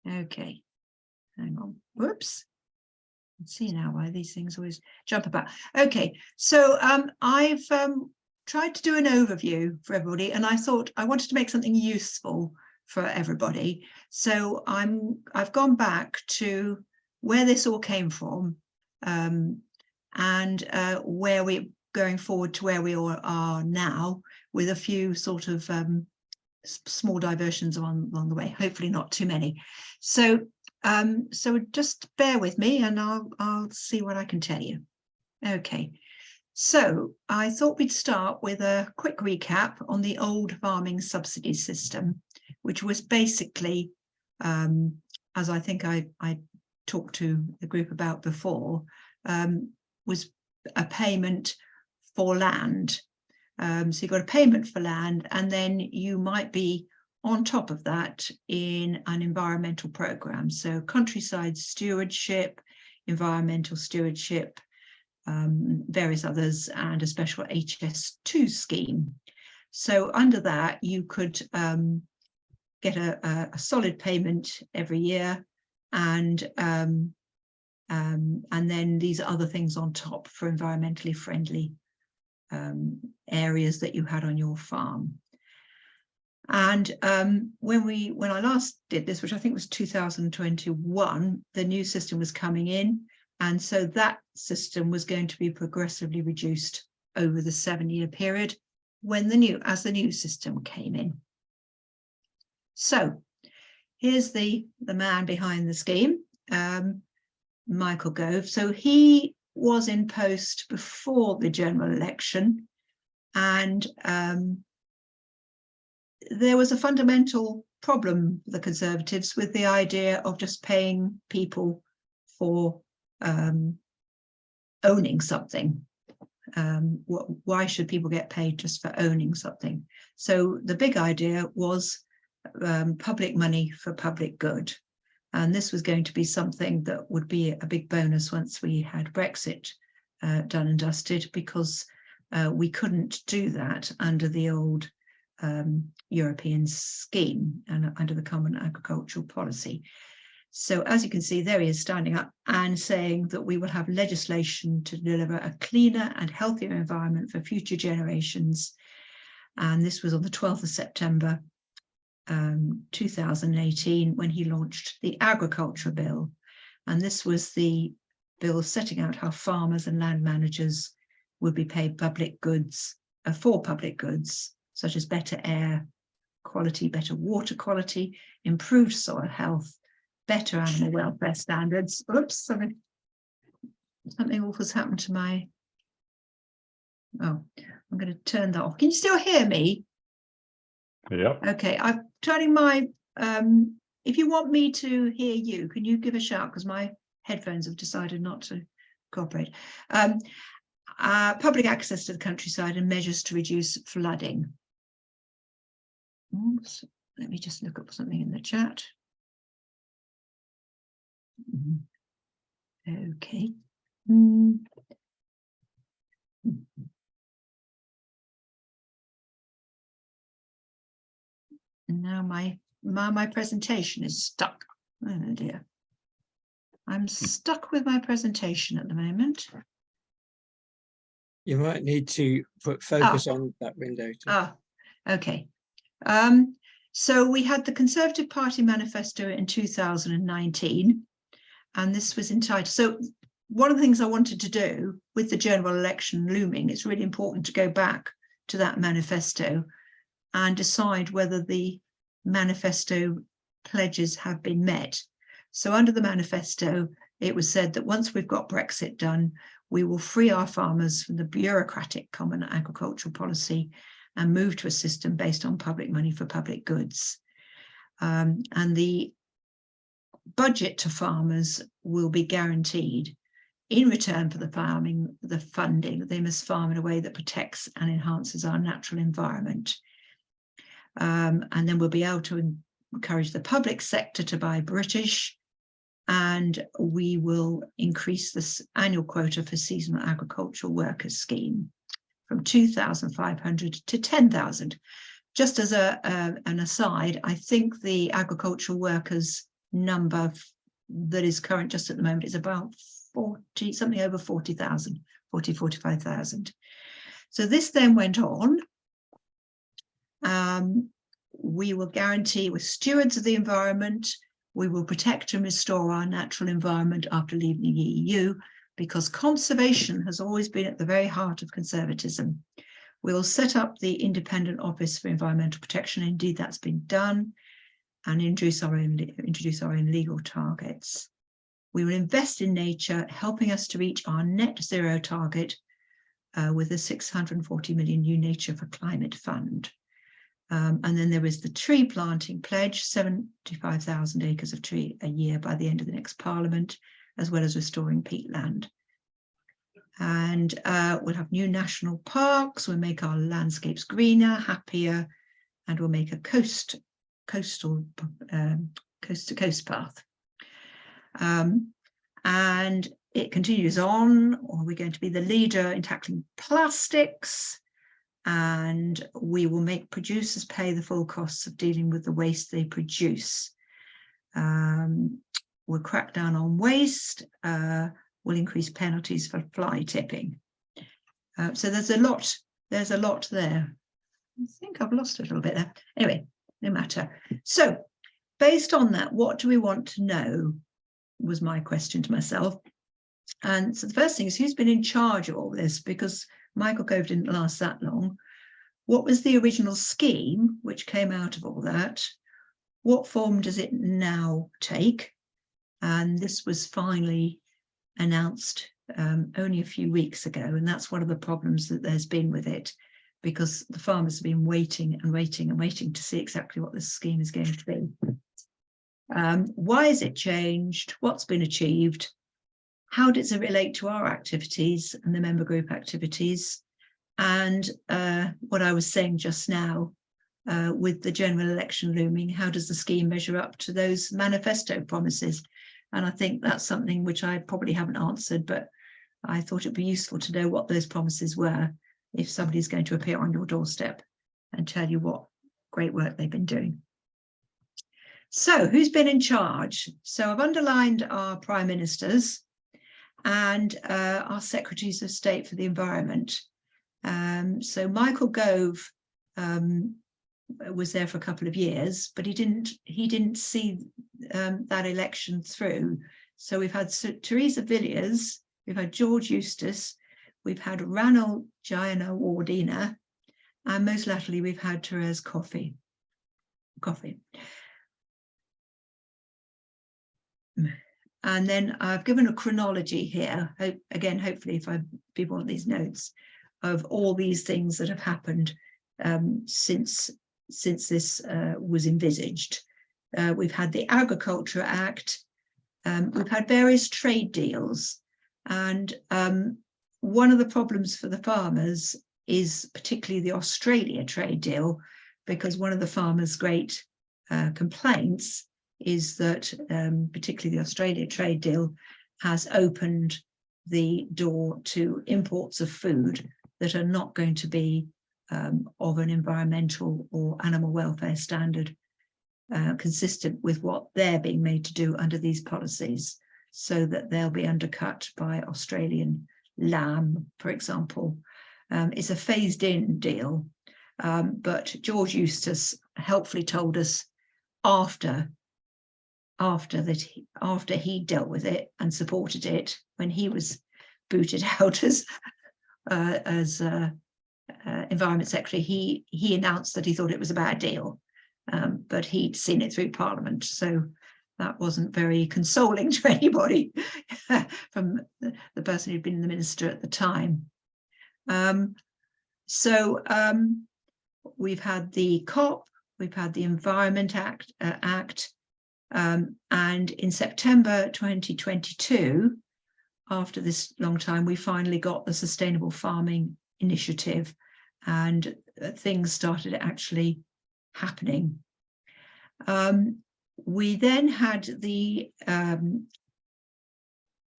Okay, hang on. Whoops. Let's see now why these things always jump about. Okay, so I've tried to do an overview for everybody, and I thought I wanted to make something useful for everybody. So I've gone back to where this all came from, and where we're going forward to where we all are now, with a few sort of small diversions along the way, hopefully not too many. So just bear with me and I'll see what I can tell you. Okay, so I thought we'd start with a quick recap on the old farming subsidy system, which was basically, as I think I talked to the group about before, was a payment for land. So you got a payment for land, and then you might be on top of that in an environmental program. So countryside stewardship, environmental stewardship, various others, and a special HS2 scheme. So under that, you could get a solid payment every year, and then these other things on top for environmentally friendly areas that you had on your farm. And when I last did this, which I think was 2021, the new system was coming in, and so that system was going to be progressively reduced over the 7-year period as the new system came in. So here's the man behind the scheme, Michael Gove. So he was in post before the general election, and there was a fundamental problem for the Conservatives with the idea of just paying people for owning something. Why should people get paid just for owning something? So the big idea was public money for public good. And this was going to be something that would be a big bonus once we had Brexit done and dusted, because we couldn't do that under the old European scheme and under the Common Agricultural Policy. So as you can see, there he is standing up and saying that we will have legislation to deliver a cleaner and healthier environment for future generations. And this was on the 12th of September 2018 when he launched the Agriculture Bill. And this was the bill setting out how farmers and land managers would be paid public goods for public goods, such as better air quality, better water quality, improved soil health, better animal welfare standards. Oops, something awful's happened to my... Oh, I'm going to turn that off. Can you still hear me? Yeah. Okay, I'm turning my... if you want me to hear you, can you give a shout? Because my headphones have decided not to cooperate. Public access to the countryside and measures to reduce flooding. Oops, let me just look up something in the chat. Okay. Now my presentation is stuck. Oh dear. I'm stuck with my presentation at the moment. You might need to put focus on that window. Okay. So we had the Conservative Party manifesto in 2019, and this was entitled, so one of the things I wanted to do with the general election looming, it's really important to go back to that manifesto and decide whether the manifesto pledges have been met. So under the manifesto, it was said that once we've got Brexit done, we will free our farmers from the bureaucratic Common Agricultural Policy and move to a system based on public money for public goods. And the budget to farmers will be guaranteed. In return for the funding, they must farm in a way that protects and enhances our natural environment. And then we'll be able to encourage the public sector to buy British, and we will increase this annual quota for seasonal agricultural workers scheme from 2,500 to 10,000. Just as an aside, I think the agricultural workers number that is current just at the moment is about 40, something over 40,000, 45,000. So this then went on. We will guarantee we're stewards of the environment. We will protect and restore our natural environment after leaving the EU, because conservation has always been at the very heart of conservatism. We will set up the Independent Office for Environmental Protection. Indeed, that's been done, and introduce our own legal targets. We will invest in nature, helping us to reach our net zero target with a 640 million new Nature for Climate Fund. And then there is the tree planting pledge, 75,000 acres of tree a year by the end of the next Parliament, as well as restoring peatland. And we'll have new national parks. We'll make our landscapes greener, happier, and we'll make a coast to coast path. And it continues on. Or we're going to be the leader in tackling plastics, and we will make producers pay the full costs of dealing with the waste they produce. We'll crack down on waste. We'll increase penalties for fly tipping. So there's a lot there. I think I've lost it a little bit there. Anyway, no matter. So based on that, what do we want to know, was my question to myself. And so the first thing is, who's been in charge of all this? Because Michael Gove didn't last that long. What was the original scheme which came out of all that? What form does it now take? And this was finally announced only a few weeks ago. And that's one of the problems that there's been with it, because the farmers have been waiting and waiting and waiting to see exactly what this scheme is going to be. Why has it changed? What's been achieved? How does it relate to our activities and the member group activities? And what I was saying just now, with the general election looming, how does the scheme measure up to those manifesto promises? And I think that's something which I probably haven't answered, but I thought it'd be useful to know what those promises were if somebody's going to appear on your doorstep and tell you what great work they've been doing. So who's been in charge? So I've underlined our prime ministers and our secretaries of state for the environment. So Michael Gove was there for a couple of years, but he didn't see that election through. So we've had Teresa Villiers, we've had George Eustace, we've had Ranil Jayawardena, and most latterly we've had Therese Coffey. And then I've given a chronology here, again, hopefully if people want these notes, of all these things that have happened since this was envisaged. We've had the Agriculture Act, we've had various trade deals, and one of the problems for the farmers is particularly the Australia trade deal, because one of the farmers' great complaints is that particularly the Australia trade deal has opened the door to imports of food that are not going to be of an environmental or animal welfare standard consistent with what they're being made to do under these policies, so that they'll be undercut by Australian lamb, for example. It's a phased-in deal, but George Eustace helpfully told us after he dealt with it and supported it when he was booted out as Environment Secretary, he announced that he thought it was a bad deal, but he'd seen it through Parliament, so that wasn't very consoling to anybody from the person who'd been the minister at the time. We've had the COP, we've had the Environment Act, and in September 2022, after this long time, we finally got the Sustainable Farming Initiative, and things started actually happening. We then had the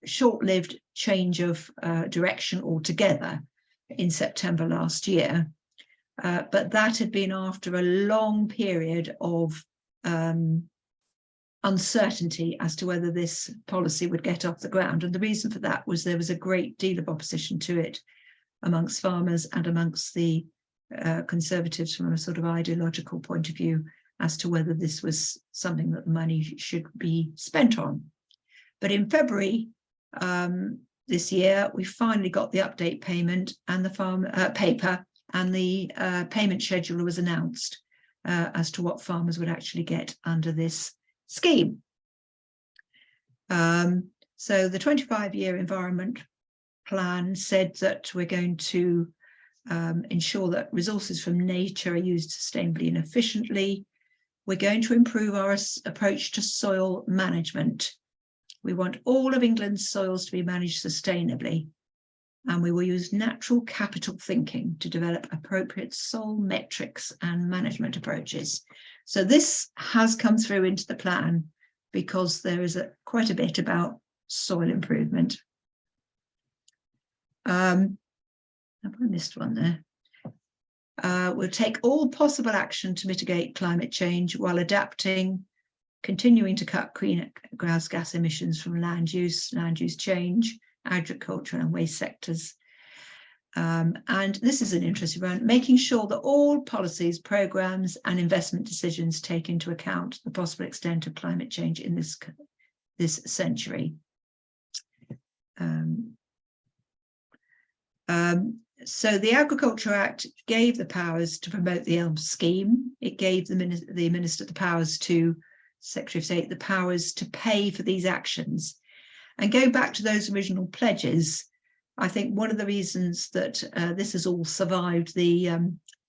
short-lived change of direction altogether in September last year, but that had been after a long period of uncertainty as to whether this policy would get off the ground. And the reason for that was there was a great deal of opposition to it amongst farmers and amongst the Conservatives from a sort of ideological point of view as to whether this was something that the money should be spent on. But in February this year, we finally got the update payment and the farm paper, and the payment schedule was announced as to what farmers would actually get under this scheme. So the 25-year environment plan said that we're going to ensure that resources from nature are used sustainably and efficiently. We're going to improve our approach to soil management. We want all of England's soils to be managed sustainably, and we will use natural capital thinking to develop appropriate soil metrics and management approaches. So this has come through into the plan because there is quite a bit about soil improvement. I missed one there. We'll take all possible action to mitigate climate change while adapting, continuing to cut greenhouse gas emissions from land use change, agriculture and waste sectors. And this is an interesting one, making sure that all policies, programmes and investment decisions take into account the possible extent of climate change in this century. So the Agriculture Act gave the powers to promote the ELMs scheme. It gave the Minister the powers to, Secretary of State, the powers to pay for these actions. And going back to those original pledges, I think one of the reasons that this has all survived the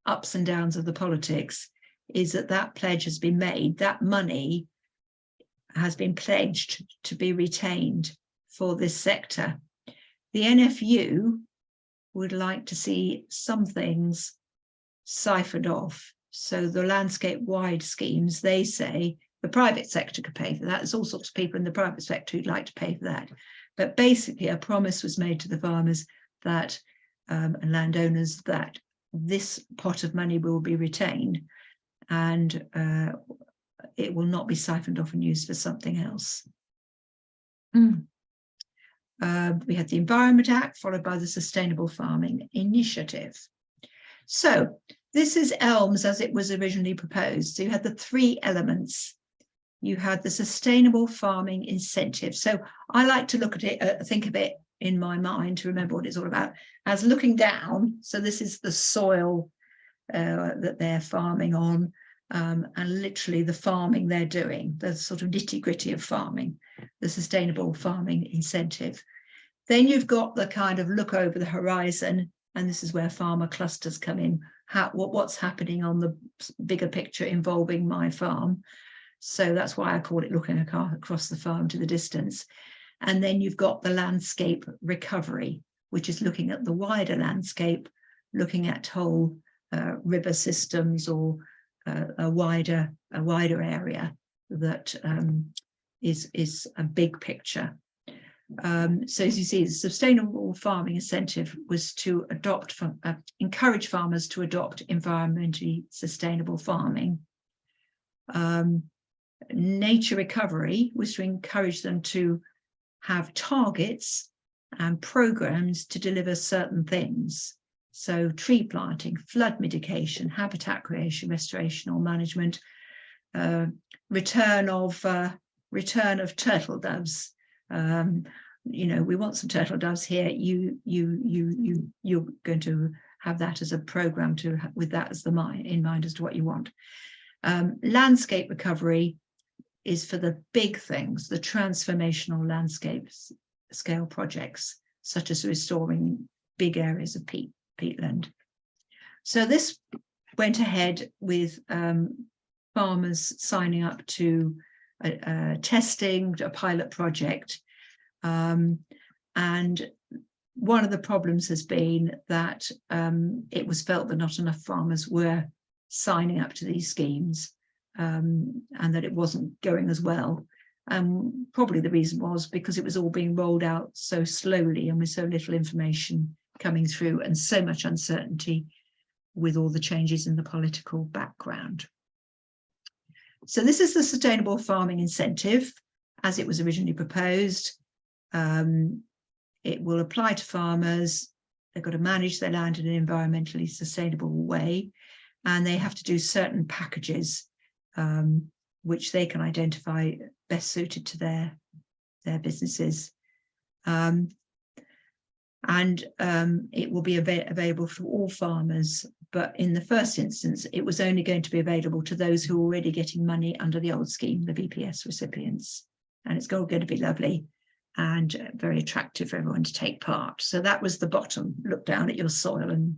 ups and downs of the politics is that that pledge has been made. That money has been pledged to be retained for this sector. The NFU would like to see some things siphoned off. So the landscape-wide schemes, they say the private sector could pay for that. There's all sorts of people in the private sector who'd like to pay for that. But basically a promise was made to the farmers that and landowners that this pot of money will be retained and it will not be siphoned off and used for something else. We had the Environment Act followed by the Sustainable Farming Initiative. So this is ELMs as it was originally proposed. So you had the three elements. You had the Sustainable Farming Incentive. So I like to look at it, think of it in my mind to remember what it's all about as looking down. So this is the soil that they're farming on, and literally the farming they're doing, the sort of nitty-gritty of farming, the Sustainable Farming Incentive. Then you've got the kind of look over the horizon, and this is where farmer clusters come in. What's happening on the bigger picture involving my farm. So that's why I call it looking across the farm to the distance. And then you've got the landscape recovery, which is looking at the wider landscape, looking at whole river systems or a wider area that is a big picture. So as you see, the Sustainable Farming Incentive was to encourage farmers to adopt environmentally sustainable farming. Nature recovery was to encourage them to have targets and programs to deliver certain things. So tree planting, flood mitigation, habitat creation, restoration or management, return of turtle doves. You know, we want some turtle doves here. You're going to have that as a program with that as in mind as to what you want. Landscape recovery is for the big things, the transformational landscape scale projects, such as restoring big areas of peatland. So this went ahead with farmers signing up to testing a pilot project. And one of the problems has been that it was felt that not enough farmers were signing up to these schemes, and that it wasn't going as well. Probably the reason was because it was all being rolled out so slowly and with so little information coming through and so much uncertainty with all the changes in the political background. So this is the sustainable farming incentive as it was originally proposed. It will apply to farmers. They've got to manage their land in an environmentally sustainable way, and they have to do certain packages which they can identify best suited to their businesses. It will be available for all farmers, but in the first instance, it was only going to be available to those who were already getting money under the old scheme, the BPS recipients. And it's going to be lovely and very attractive for everyone to take part. So that was the bottom, look down at your soil and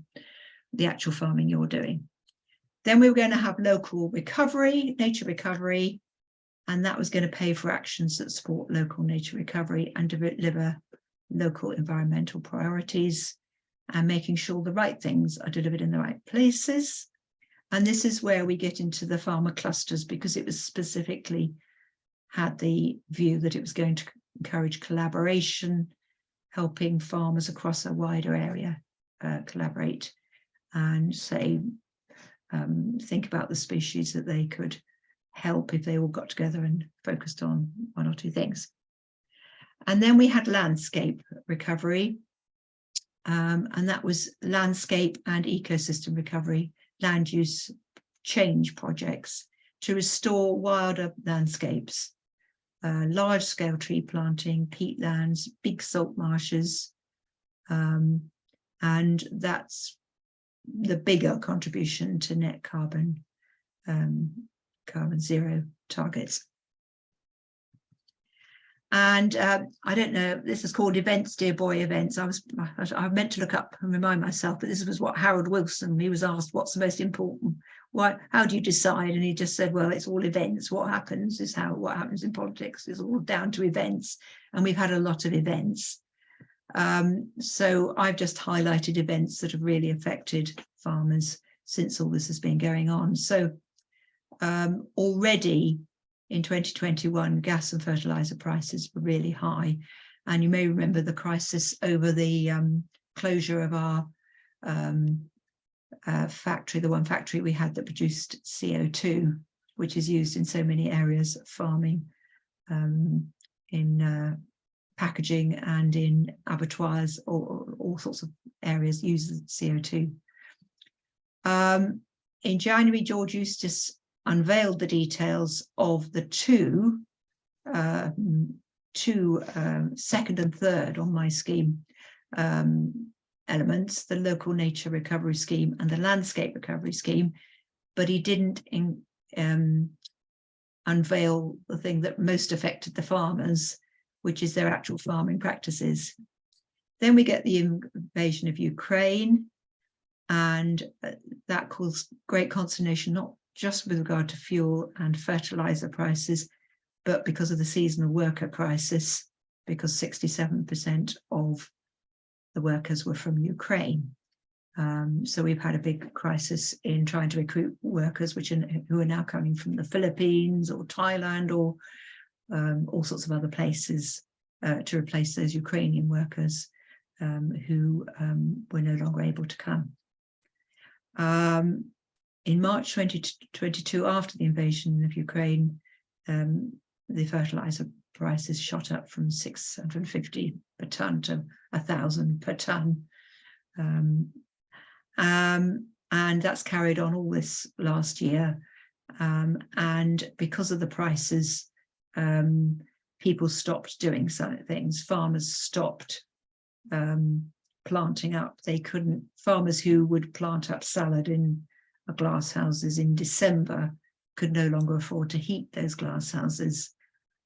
the actual farming you're doing. Then we were going to have local recovery, nature recovery, and that was going to pay for actions that support local nature recovery and deliver local environmental priorities and making sure the right things are delivered in the right places. And this is where we get into the farmer clusters, because it was specifically had the view that it was going to encourage collaboration, helping farmers across a wider area collaborate and say, think about the species that they could help if they all got together and focused on one or two things. And then we had landscape recovery, and that was landscape and ecosystem recovery, land use change projects to restore wilder landscapes, large-scale tree planting, peatlands, big salt marshes, and that's the bigger contribution to net carbon zero targets. And I don't know, this is called events, dear boy, events. I meant to look up and remind myself, but this was what Harold Wilson, he was asked, what's the most important? How do you decide? And he just said, well, it's all events. What happens is what happens in politics is all down to events. And we've had a lot of events. So I've just highlighted events that have really affected farmers since all this has been going on. So already in 2021, gas and fertilizer prices were really high. And you may remember the crisis over the closure of our factory, the one factory we had that produced CO2, which is used in so many areas of farming, in packaging and in abattoirs, or all sorts of areas use CO2. In January, George Eustace unveiled the details of the two second and third on my scheme elements, the local nature recovery scheme and the landscape recovery scheme, but he didn't unveil the thing that most affected the farmers, which is their actual farming practices. Then we get the invasion of Ukraine, and that caused great consternation, not just with regard to fuel and fertilizer prices, but because of the seasonal worker crisis, because 67% of the workers were from Ukraine. So we've had a big crisis in trying to recruit workers who are now coming from the Philippines or Thailand or all sorts of other places to replace those Ukrainian workers who were no longer able to come. In March 2022, after the invasion of Ukraine, the fertilizer prices shot up from 650 per tonne to 1,000 per tonne. And that's carried on all this last year. And because of the prices, people stopped doing certain things. Farmers stopped planting up. Farmers who would plant up salad in glass houses in December could no longer afford to heat those glass houses.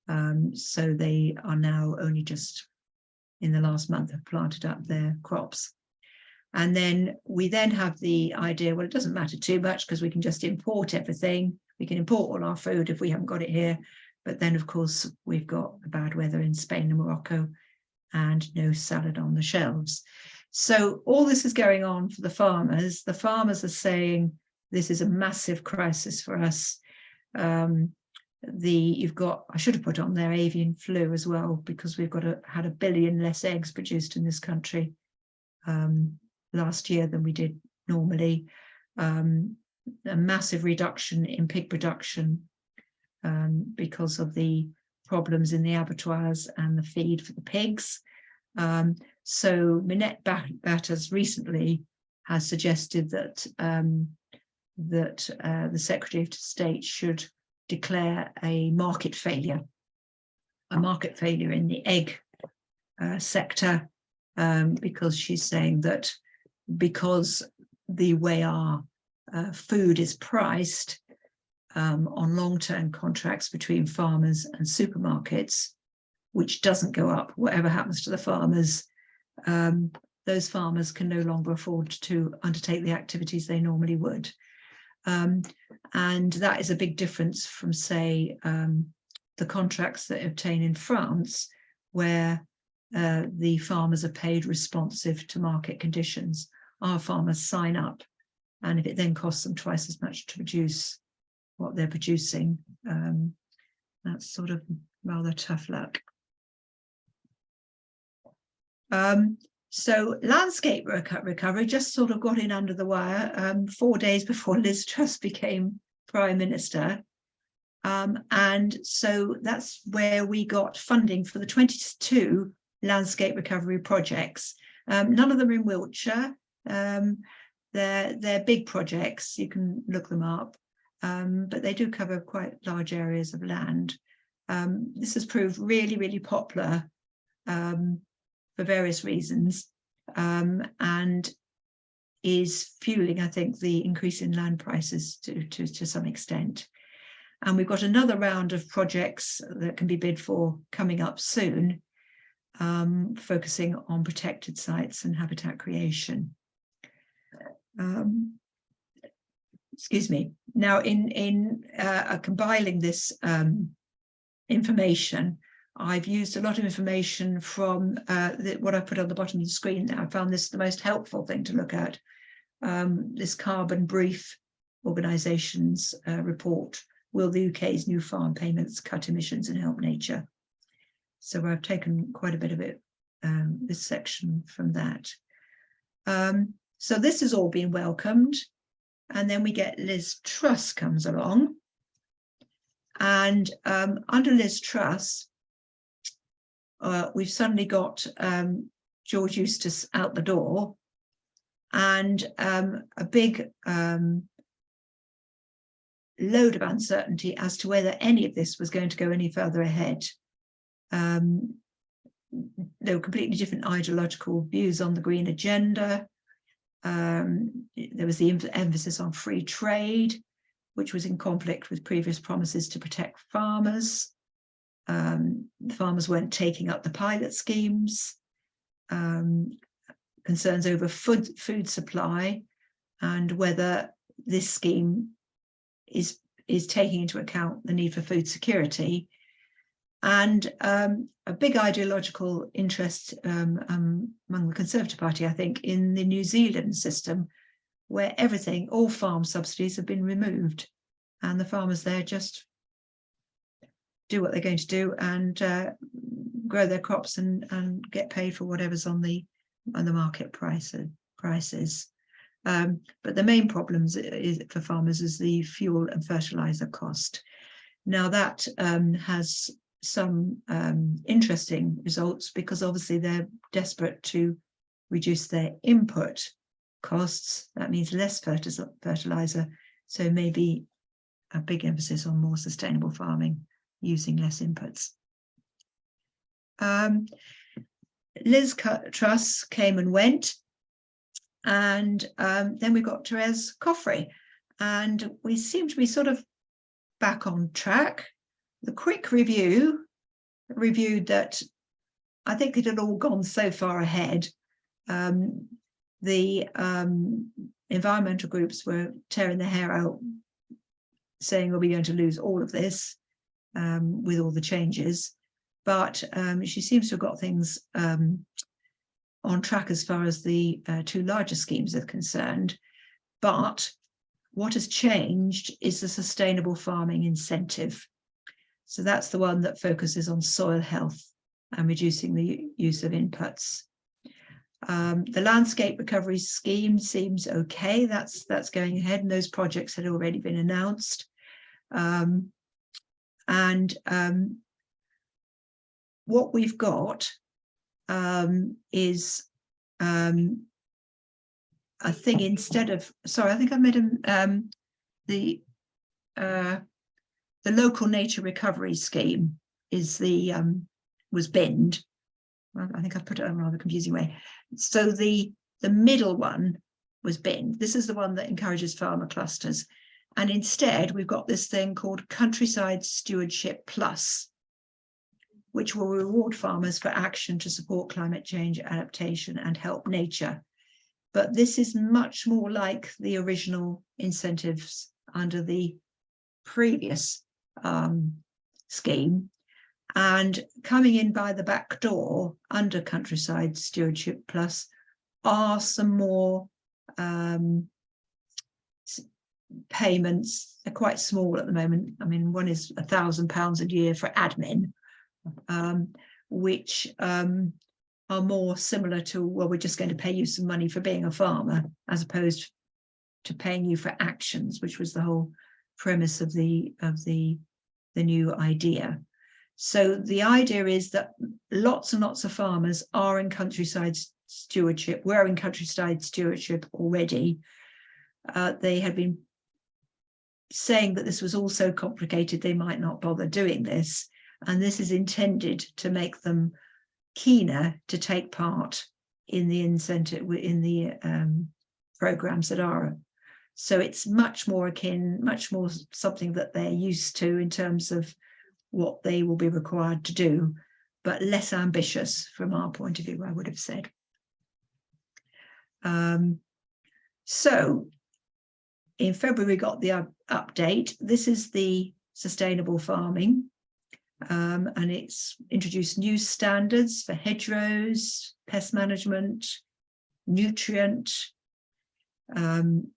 So they are now only just in the last month have planted up their crops. And then we have the idea, well, it doesn't matter too much because we can just import everything. We can import all our food if we haven't got it here. But then, of course, we've got the bad weather in Spain and Morocco and no salad on the shelves. So all this is going on for the farmers. The farmers are saying, this is a massive crisis for us. You've got, I should have put on there avian flu as well, because we've had 1 billion less eggs produced in this country last year than we did normally. A massive reduction in pig production, because of the problems in the abattoirs and the feed for the pigs. So Minette Batters recently has suggested that the Secretary of State should declare a market failure in the egg sector, because she's saying that because the way our food is priced on long-term contracts between farmers and supermarkets, which doesn't go up, whatever happens to the farmers, those farmers can no longer afford to undertake the activities they normally would. And that is a big difference from, say, the contracts that obtain in France, where the farmers are paid responsive to market conditions. Our farmers sign up, and if it then costs them twice as much to produce what they're producing, that's sort of rather tough luck. So landscape recovery just sort of got in under the wire 4 days before Liz Truss became Prime Minister. And so that's where we got funding for the 22 landscape recovery projects. None of them are in Wiltshire. They're big projects, you can look them up, but they do cover quite large areas of land. This has proved really, really popular for various reasons, and is fueling, I think, the increase in land prices to some extent. And we've got another round of projects that can be bid for coming up soon, focusing on protected sites and habitat creation. Excuse me. Now, in compiling this information, I've used a lot of information from what I put on the bottom of the screen now. I found this the most helpful thing to look at, this Carbon Brief Organisation's report, Will the UK's new farm payments cut emissions and help nature? So I've taken quite a bit of it, this section from that. So this has all been welcomed. And then we get Liz Truss comes along. And under Liz Truss, we've suddenly got George Eustace out the door, and a big load of uncertainty as to whether any of this was going to go any further ahead. There were completely different ideological views on the green agenda. There was the emphasis on free trade, which was in conflict with previous promises to protect farmers. Farmers weren't taking up the pilot schemes. Concerns over food supply and whether this scheme is taking into account the need for food security, and a big ideological interest among the Conservative Party, I think, in the New Zealand system, where all farm subsidies have been removed, and the farmers there just do what they're going to do and grow their crops and get paid for whatever's on the market prices. But the main problems for farmers is the fuel and fertilizer cost. Now that has some interesting results, because obviously they're desperate to reduce their input costs. That means less fertilizer, so maybe a big emphasis on more sustainable farming using less inputs. Liz Truss came and went, and then we got Therese Coffey, and we seem to be sort of back on track. The quick review reviewed that I think it had all gone so far ahead. The environmental groups were tearing their hair out, saying, well, we're going to lose all of this with all the changes. But she seems to have got things on track as far as the two larger schemes are concerned. But what has changed is the sustainable farming incentive. So that's the one that focuses on soil health and reducing the use of inputs. The landscape recovery scheme seems okay. That's going ahead, and those projects had already been announced. And what we've got is a thing instead of, sorry, I think I made the local nature recovery scheme is the was binned. Well, I think I put it in a rather confusing way. So the middle one was binned. This is the one that encourages farmer clusters. And instead, we've got this thing called Countryside Stewardship Plus, which will reward farmers for action to support climate change adaptation and help nature. But this is much more like the original incentives under the previous scheme. And coming in by the back door under Countryside Stewardship Plus are some more payments. They're quite small at the moment. I mean, one is £1,000 a year for admin, which are more similar to, well, we're just going to pay you some money for being a farmer, as opposed to paying you for actions, which was the whole premise of the new idea. So the idea is that lots and lots of farmers are in countryside stewardship. We're in countryside stewardship already. They had been saying that this was all so complicated they might not bother doing this, and this is intended to make them keener to take part in the incentive, in the programs that are. So it's much more akin, much more something that they're used to in terms of what they will be required to do, but less ambitious from our point of view, I would have said. So in February, we got the update. This is the sustainable farming, and it's introduced new standards for hedgerows, pest management, nutrient, and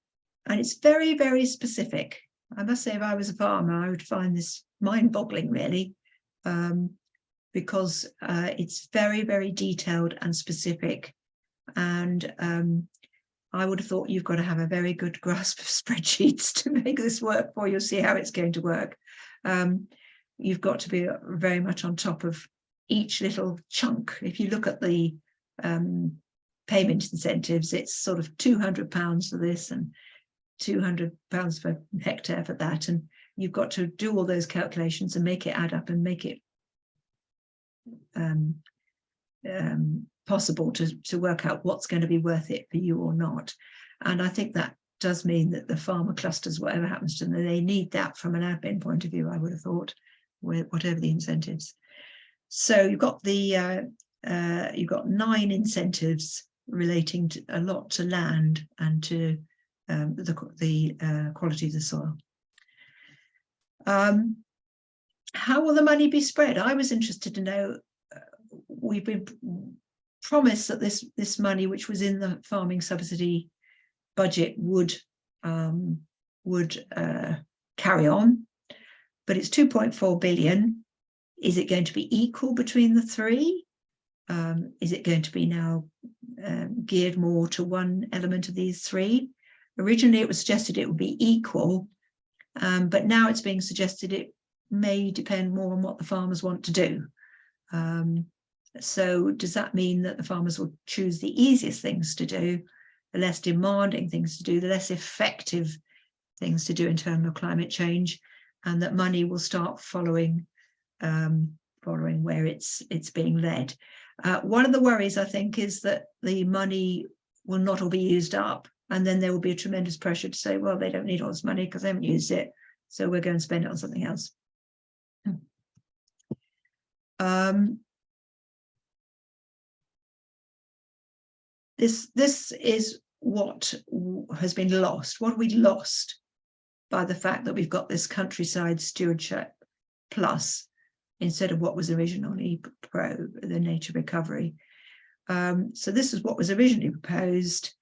it's very, very specific. I must say, if I was a farmer, I would find this mind-boggling, really, because it's very, very detailed and specific. And I would have thought you've got to have a very good grasp of spreadsheets to make this work for you, see how it's going to work. You've got to be very much on top of each little chunk. If you look at the payment incentives, it's sort of £200 for this and £200 per hectare for that, and you've got to do all those calculations and make it add up and make it possible to work out what's going to be worth it for you or not. And I think that does mean that the farmer clusters, whatever happens to them, they need that from an admin point of view, I would have thought, whatever the incentives. So you've got the you've got 9 incentives relating to a lot to land and to the quality of the soil. How will the money be spread? I was interested to know. We've been promised that this money, which was in the farming subsidy budget, would carry on, but it's 2.4 billion. Is it going to be equal between the three? Is it going to be now geared more to one element of these three? Originally, it was suggested it would be equal, but now it's being suggested it may depend more on what the farmers want to do. So does that mean that the farmers will choose the easiest things to do, the less demanding things to do, the less effective things to do in terms of climate change, and that money will start following where it's being led? One of the worries, I think, is that the money will not all be used up, and then there will be a tremendous pressure to say, well, they don't need all this money because they haven't used it, so we're going to spend it on something else. This is what has been lost. What we lost by the fact that we've got this countryside stewardship plus instead of what was originally the nature recovery. So this is what was originally proposed.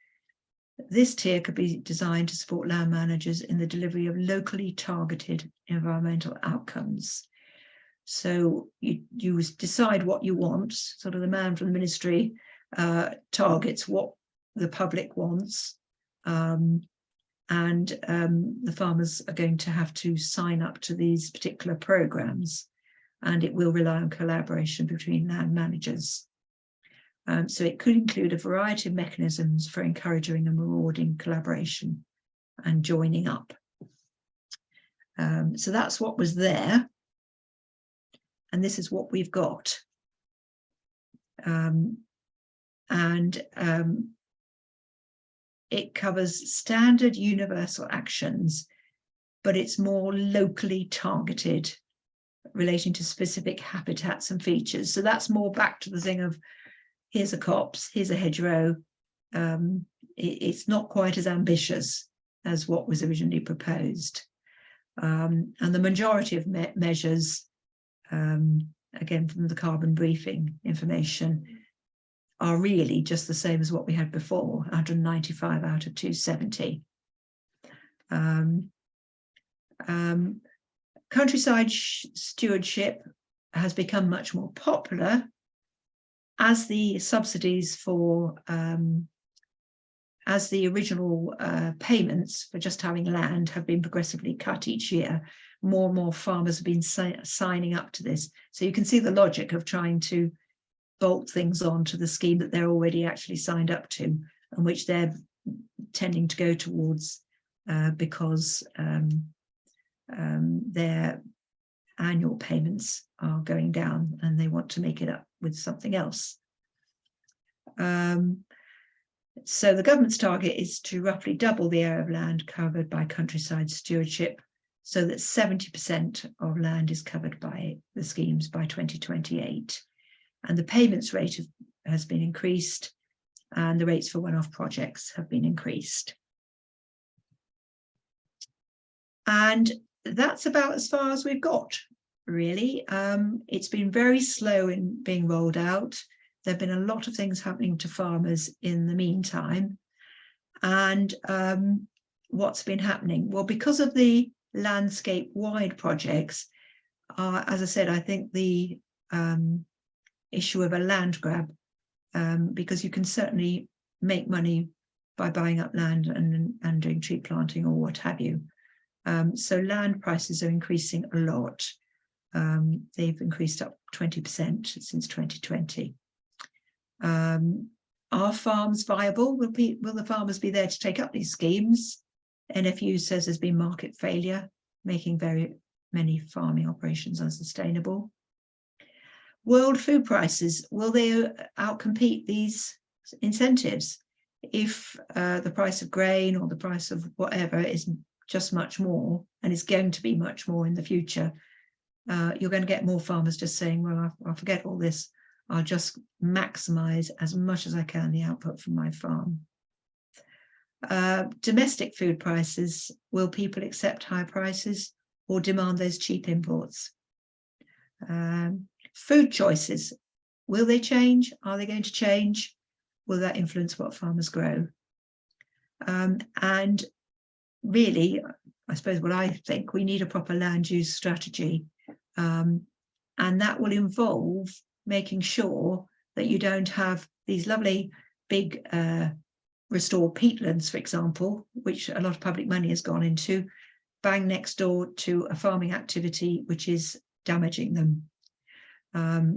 This tier could be designed to support land managers in the delivery of locally targeted environmental outcomes. So you decide what you want, sort of the man from the ministry targets what the public wants, and the farmers are going to have to sign up to these particular programs, and it will rely on collaboration between land managers. So it could include a variety of mechanisms for encouraging and rewarding collaboration and joining up. So that's what was there. And this is what we've got. It covers standard universal actions, but it's more locally targeted, relating to specific habitats and features. So that's more back to the thing of, here's a copse, here's a hedgerow. It's not quite as ambitious as what was originally proposed. And the majority of measures, again, from the carbon briefing information, are really just the same as what we had before, 195 out of 270. Countryside stewardship has become much more popular as the subsidies for, as the original payments for just having land have been progressively cut each year. More and more farmers have been signing up to this. So you can see the logic of trying to bolt things on to the scheme that they're already actually signed up to, and which they're tending to go towards because their annual payments are going down and they want to make it up with something else. So the government's target is to roughly double the area of land covered by countryside stewardship, so that 70% of land is covered by the schemes by 2028. And the payments rate has been increased, and the rates for one-off projects have been increased. And that's about as far as we've got, really. It's been very slow in being rolled out. There have been a lot of things happening to farmers in the meantime. And what's been happening? Well, because of the landscape-wide projects, as I said, I think the issue of a land grab, because you can certainly make money by buying up land and doing tree planting or what have you. So land prices are increasing a lot. They've increased up 20% since 2020. Are farms viable? Will the farmers be there to take up these schemes? NFU says there's been market failure, making very many farming operations unsustainable. World food prices, will they outcompete these incentives? If the price of grain or the price of whatever is just much more, and it's going to be much more in the future, you're going to get more farmers just saying, well, I'll forget all this. I'll just maximize as much as I can the output from my farm. Domestic food prices, will people accept high prices or demand those cheap imports? Food choices, will they change? Are they going to change? Will that influence what farmers grow? And really, I suppose what I think, we need a proper land use strategy. And that will involve making sure that you don't have these lovely big restored peatlands, for example, which a lot of public money has gone into, bang next door to a farming activity which is damaging them.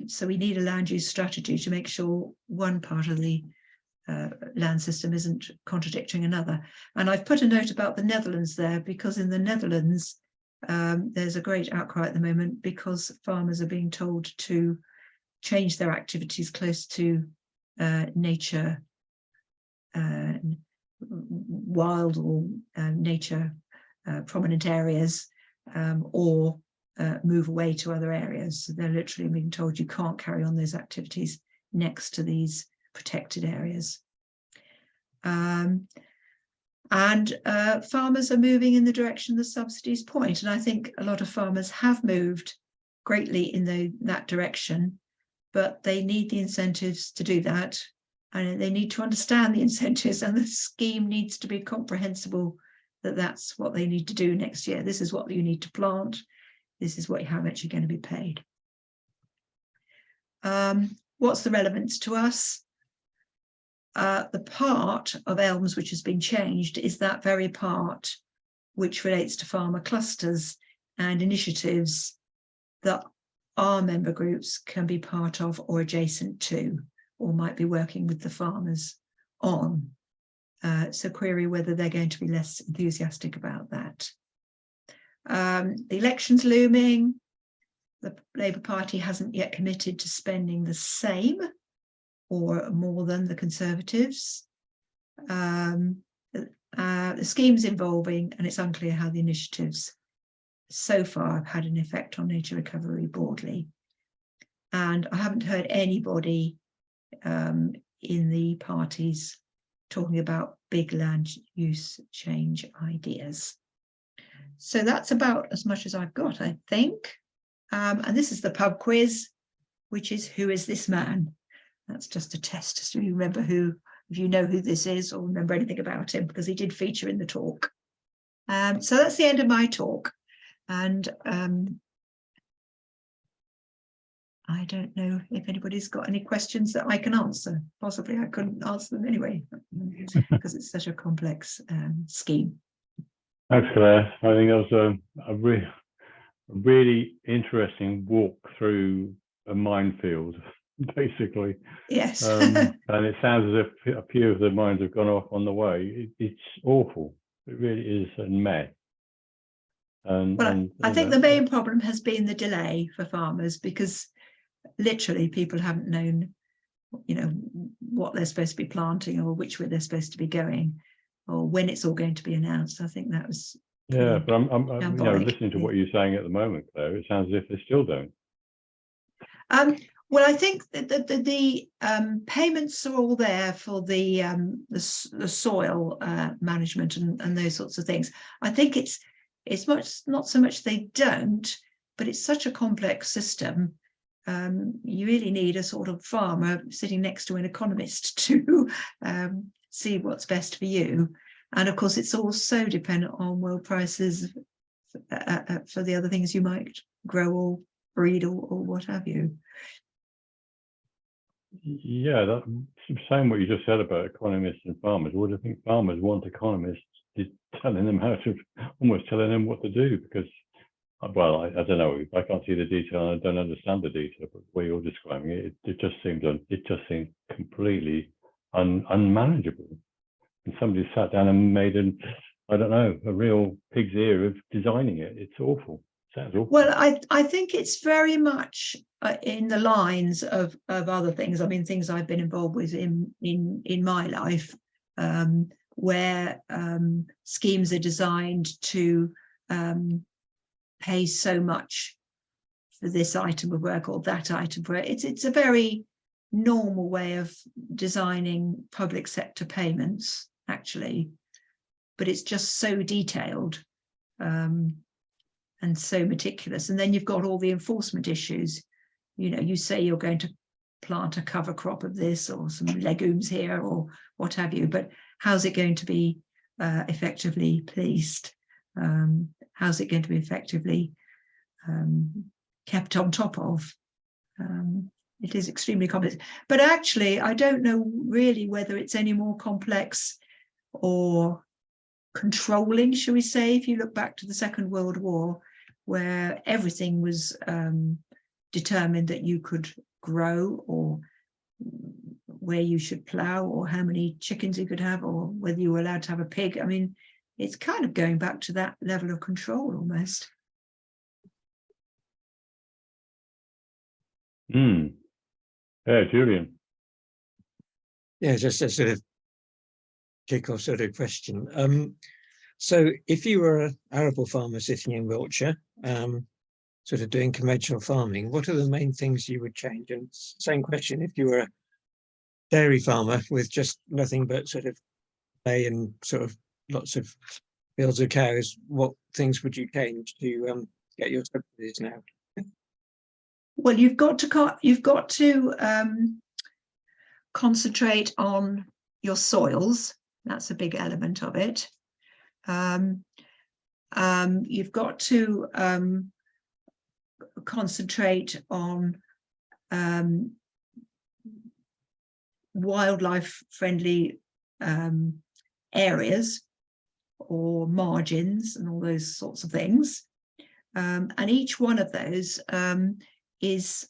So we need a land use strategy to make sure one part of the land system isn't contradicting another. And I've put a note about the Netherlands there, because in the Netherlands there's a great outcry at the moment because farmers are being told to change their activities close to nature, wild or nature prominent areas, or move away to other areas. So they're literally being told you can't carry on those activities next to these protected areas. And farmers are moving in the direction the subsidies point, and I think a lot of farmers have moved greatly in that direction, but they need the incentives to do that, and they need to understand the incentives, and the scheme needs to be comprehensible, that that's what they need to do next year. This is what you need to plant. This is how much you're going to be paid. What's the relevance to us? the part of ELMs which has been changed is that very part which relates to farmer clusters and initiatives that our member groups can be part of or adjacent to, or might be working with the farmers on. So query whether they're going to be less enthusiastic about that. The election's looming. The Labour Party hasn't yet committed to spending the same or more than the Conservatives. The scheme's evolving, and it's unclear how the initiatives so far have had an effect on nature recovery broadly. And I haven't heard anybody in the parties talking about big land use change ideas. So that's about as much as I've got, I think. And this is the pub quiz, which is, who is this man? That's just a test, just to remember who, if you know who this is or remember anything about him, because he did feature in the talk. So that's the end of my talk. And I don't know if anybody's got any questions that I can answer. Possibly I couldn't answer them anyway, because it's such a complex scheme. Thanks, Claire. I think that was a really interesting walk through a minefield, basically. Yes. And it sounds as if a few of the mines have gone off on the way. It's awful. It really is a mess. And I think the main problem has been the delay for farmers, because literally people haven't known, you know, what they're supposed to be planting or which way they're supposed to be going or when it's all going to be announced. I think that was but I'm you know, listening to yeah. what you're saying at the moment, Claire, it sounds as if they still don't. Well, I think that the payments are all there for the soil management and those sorts of things. I think it's not so much they don't, but it's such a complex system. You really need a sort of farmer sitting next to an economist to see what's best for you. And of course, it's all so dependent on world prices for the other things you might grow or breed or what have you. Yeah, that's saying what you just said about economists and farmers. What do you think farmers want economists telling them how to, almost telling them what to do? Because, well, I don't know. I can't see the detail and I don't understand the detail. But the way you're describing it, it just seems completely unmanageable. And somebody sat down and made I don't know, a real pig's ear of designing it. It's awful. Sounds awful. Well, I think it's very much in the lines of other things. I mean, things I've been involved with in my life, where schemes are designed to pay so much for this item of work or that item of work. It's a very normal way of designing public sector payments, actually, but it's just so detailed and so meticulous. And then you've got all the enforcement issues. You know, you say you're going to plant a cover crop of this or some legumes here or what have you, but how's it going to be effectively policed? How's it going to be effectively kept on top of? It is extremely complex. But actually, I don't know really whether it's any more complex or controlling, shall we say, if you look back to the Second World War, where everything was determined that you could grow or where you should plough or how many chickens you could have or whether you were allowed to have a pig. I mean, it's kind of going back to that level of control almost. Yeah, Julian. Yeah, just a sort of kick-off sort of question. So if you were an arable farmer sitting in Wiltshire, sort of doing conventional farming, what are the main things you would change? And same question, if you were a dairy farmer with just nothing but sort of hay and sort of lots of fields of cows, what things would you change to get your subsidies now? Well, you've got to concentrate on your soils. That's a big element of it. You've got to concentrate on wildlife friendly areas or margins and all those sorts of things. And each one of those is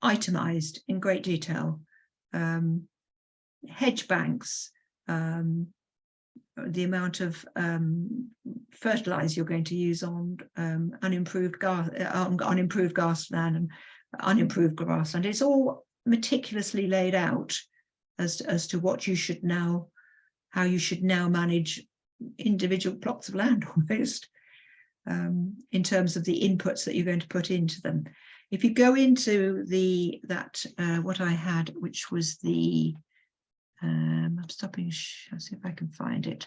itemized in great detail. Hedge banks, the amount of fertilizer you're going to use on unimproved grassland and unimproved grassland. It's all meticulously laid out as to what you should now, how you should now manage individual plots of land almost, in terms of the inputs that you're going to put into them. If you go into what I had, which was the I'm stopping. I'll see if I can find it.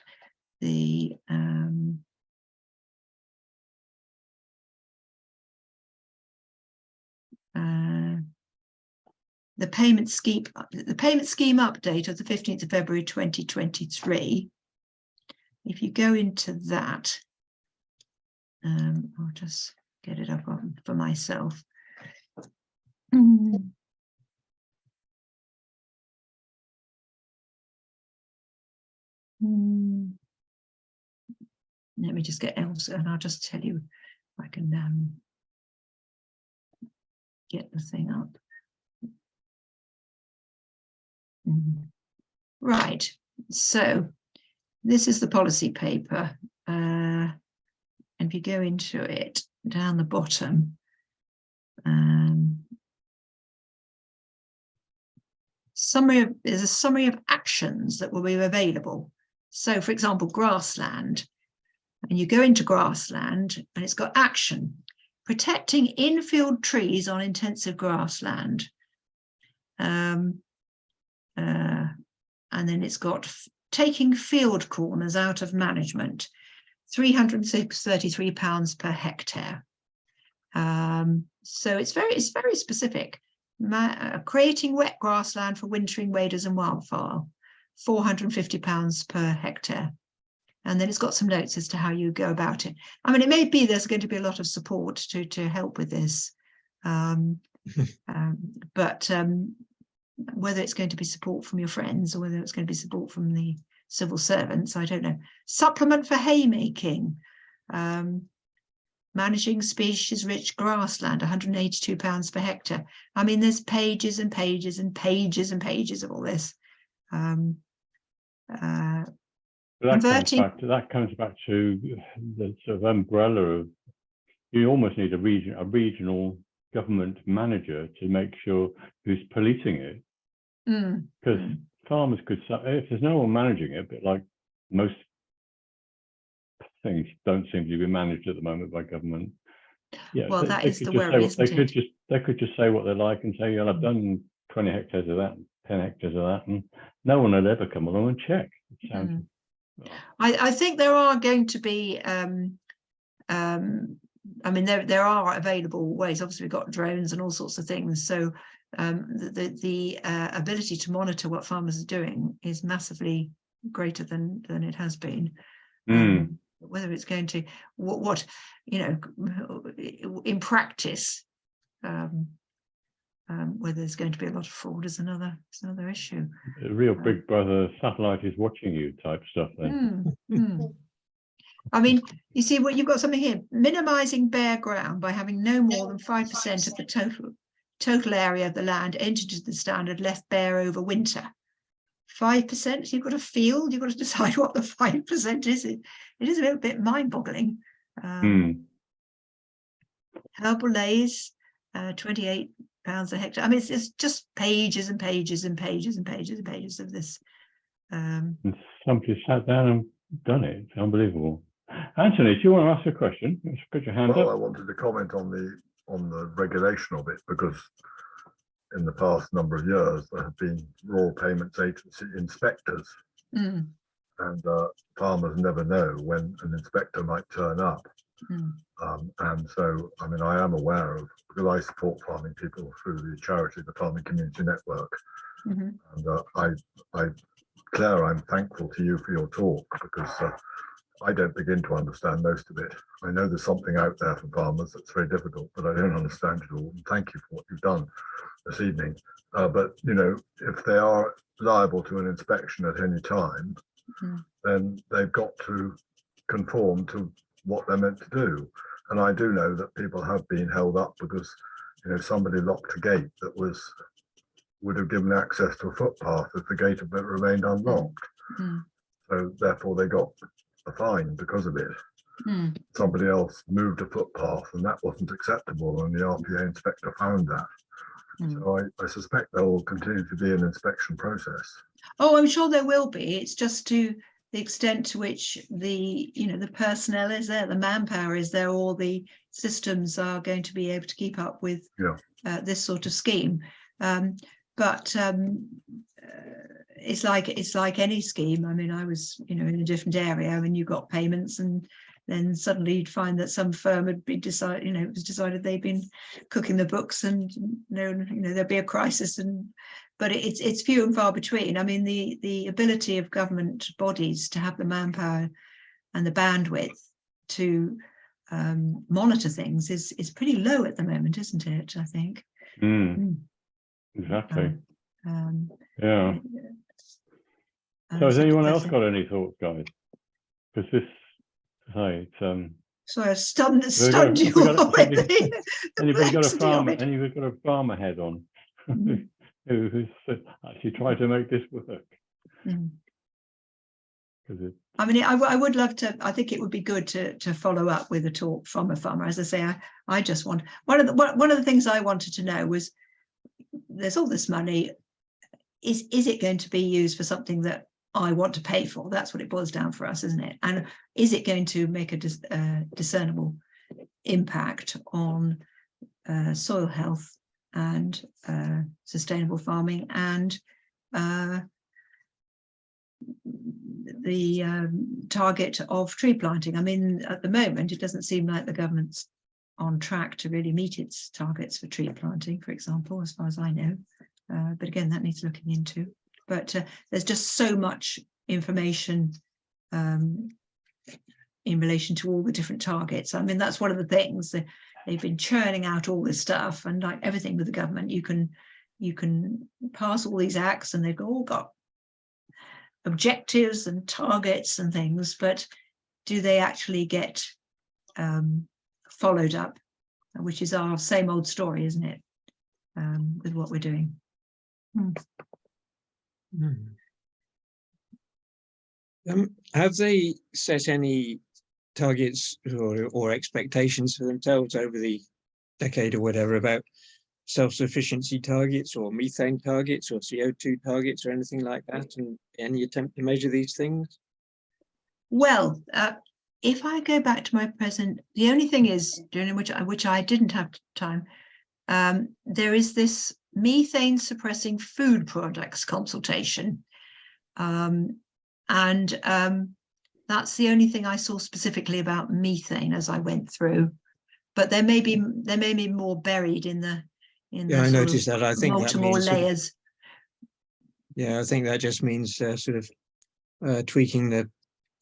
The payment scheme update of the 15th of February 2023. If you go into that, I'll just get it up for myself. Let me just get Elsa, and I'll just tell you if I can get the thing up. Right, so this is the policy paper, and if you go into it down the bottom, there's a summary of actions that will be available. So, for example, grassland, and you go into grassland, and it's got action: protecting infield trees on intensive grassland. And then it's got taking field corners out of management, £333 per hectare. So it's very specific. Creating wet grassland for wintering waders and wildfowl, £450 per hectare. And then it's got some notes as to how you go about it. I mean, it may be there's going to be a lot of support to help with this, but whether it's going to be support from your friends or whether it's going to be support from the civil servants, I don't know. Supplement for haymaking, managing species-rich grassland, £182 per hectare. I mean, there's pages and pages and pages and pages of all this. That comes back to the sort of umbrella of, you almost need a regional government manager to make sure who's policing it, because farmers could, if there's no one managing it, but like most things don't seem to be managed at the moment by government. Yeah, well, that is the worry, isn't it? They could just say what they like and say, yeah, I've done 20 hectares of that, 10 hectares of that, and no one would ever come along and check. It sounds, I think there are going to be I mean, there are available ways. Obviously, we've got drones and all sorts of things. So the ability to monitor what farmers are doing is massively greater than it has been. Whether it's going to what you know in practice, whether there's going to be a lot of fraud is another issue. A real Big Brother satellite is watching you type stuff then. I mean, you see what you've got something here: minimizing bare ground by having no more than 5% of the total area of the land entered into the standard left bare over winter. 5%. You've got a field. You've got to decide what the 5% is. It is a little bit mind-boggling. Herbal lays, £28 a hectare. I mean, it's just pages and pages and pages and pages and pages of this. And somebody sat down and done it. It's unbelievable. Anthony, do you want to ask a question? Just put your hand up. I wanted to comment on the regulation of it, because in the past number of years there have been rural payments agency inspectors, and farmers never know when an inspector might turn up. And so, I mean, I am aware of, because I support farming people through the charity, the Farming Community Network, and Claire, I'm thankful to you for your talk, because I don't begin to understand most of it. I know there's something out there for farmers that's very difficult, but I don't understand it all. And thank you for what you've done. this evening. But you know, if they are liable to an inspection at any time, then they've got to conform to what they're meant to do. And I do know that people have been held up because, you know, somebody locked a gate that would have given access to a footpath if the gate had remained unlocked. So therefore they got a fine because of it. Somebody else moved a footpath and that wasn't acceptable, and the RPA inspector found that. So I suspect there will continue to be an inspection process. Oh, I'm sure there will be. It's just to the extent to which the, you know, the personnel is there, the manpower is there, all the systems are going to be able to keep up with this sort of scheme. But it's like any scheme. I mean, I was, you know, in a different area. I mean, you got payments, and then suddenly you'd find that some firm had been decided, you know, it was decided they'd been cooking the books, and you know, there'd be a crisis, but it's few and far between. I mean, the ability of government bodies to have the manpower and the bandwidth to monitor things is pretty low at the moment, isn't it? I think. Exactly. Yeah. So has anyone else got any thoughts, guys? Because this, hey, it's So I stunned you. Anybody got a farmer head on who's actually tried to make this work? I mean, I would love to. I think it would be good to follow up with a talk from a farmer. As I say, I just want one of the things I wanted to know was, there's all this money. Is it going to be used for something that I want to pay for? That's what it boils down for us, isn't it? And is it going to make a discernible impact on soil health and sustainable farming and the target of tree planting? I mean, at the moment, it doesn't seem like the government's on track to really meet its targets for tree planting, for example, as far as I know. But again, that needs looking into. But there's just so much information in relation to all the different targets. I mean, that's one of the things that they've been churning out all this stuff, and like everything with the government, you can pass all these acts and they've all got objectives and targets and things, but do they actually get followed up, which is our same old story, isn't it, with what we're doing. Have they set any targets or expectations for themselves over the decade or whatever about self-sufficiency targets or methane targets or CO2 targets or anything like that, and any attempt to measure these things? Well, if I go back to my present, the only thing is, during which I didn't have time, there is this methane suppressing food products consultation, and that's the only thing I saw specifically about methane as I went through. But there may be more buried in the I noticed that. I think multiple that means layers. I think that just means sort of tweaking the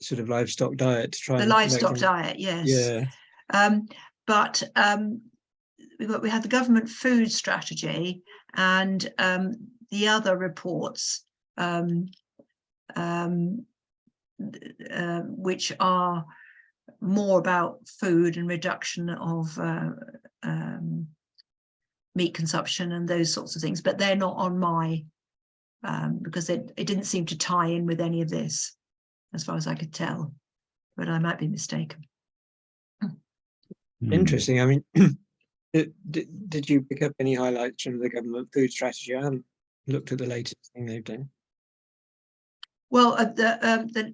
sort of livestock diet to try the and livestock diet, yes. But we had the government food strategy and the other reports, which are more about food and reduction of meat consumption and those sorts of things, but they're not on my, because it didn't seem to tie in with any of this, as far as I could tell, but I might be mistaken. Interesting. I mean, did you pick up any highlights from the government food strategy? I haven't looked at the latest thing they've done. Well, the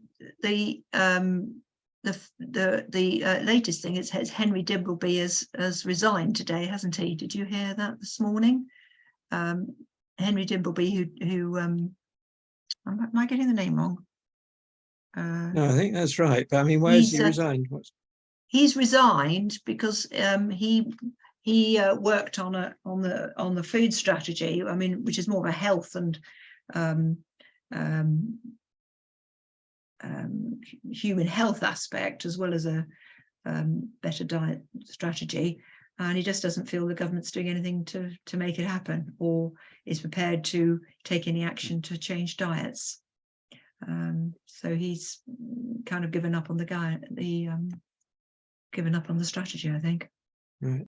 latest thing is Henry Dimbleby has resigned today, hasn't he? Did you hear that this morning? Henry Dimbleby, who am I getting the name wrong? No, I think that's right. But I mean, why has he resigned? He's resigned because he worked on the food strategy. I mean, which is more of a health and human health aspect, as well as a better diet strategy. and he just doesn't feel the government's doing anything to make it happen, or is prepared to take any action to change diets. So he's kind of given up on given up on the strategy, I think. Right.